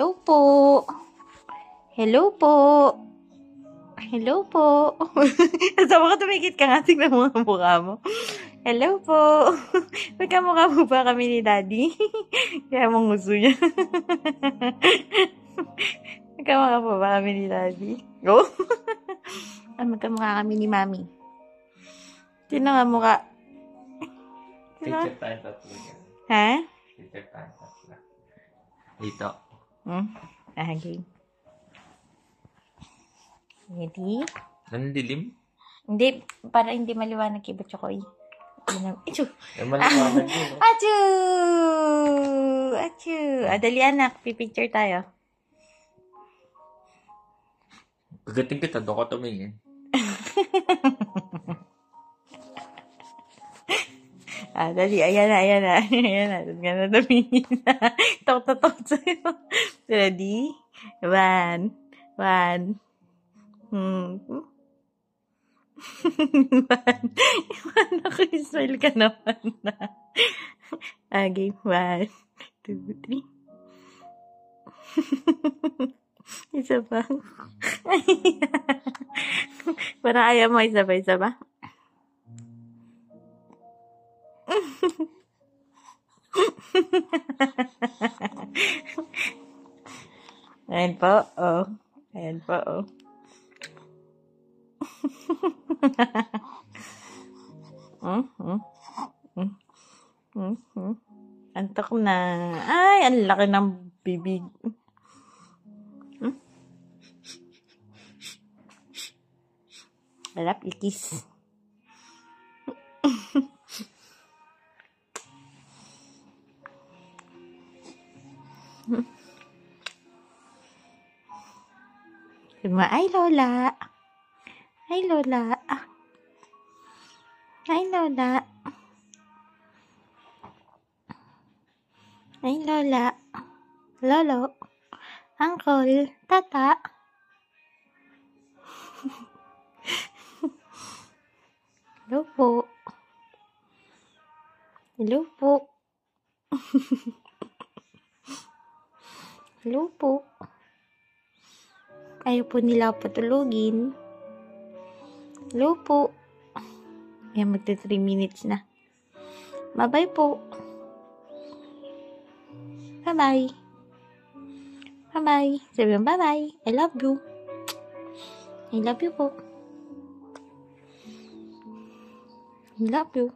Hello po. Hello po. Hello po. Sabi ko tumikit ka nga. Tignan mo ang mukha mo. Hello po. Magkamukha mo ba kami ni Daddy? Kaya mong gusto niya. Magkamukha po ba kami ni Daddy? Go. Magkamukha kami ni Mami. Sino nga mukha? Picture tayo tatlo. Ha? Picture tayo tatlo. Dito. Okay. Ready? Anong dilim? Hindi, para hindi maliwanag kay Batchokoy. Achoo! Yung maliwanag yun. Achoo! Achoo! Dali anak, pipicture tayo. Pagating kita, doon ka tumingin. Dali, ayan na. Ayan na, doon ka na tumingin. Tok sa'yo. Ready? One. One, ako smile ka naman na. Okay, 1, 2, 3. Isa pa. Parang ayaw mo, isa pa. Ayan po, oh. Ayan po, oh. Antok na. Ay, ang laki ng bibig. Harap, ikis. Ay, Lola. Hi, Lola. Hi, Lola. Hi, Lola. Lolo. Uncle. Tata. Hello po. Hello po. Hello po. Ayaw po nila patulogin. Hello po. Ayan, magta 3 minutes na. Bye-bye po. Bye-bye. Bye-bye. Sabi mo, bye-bye. I love you. I love you po. I love you.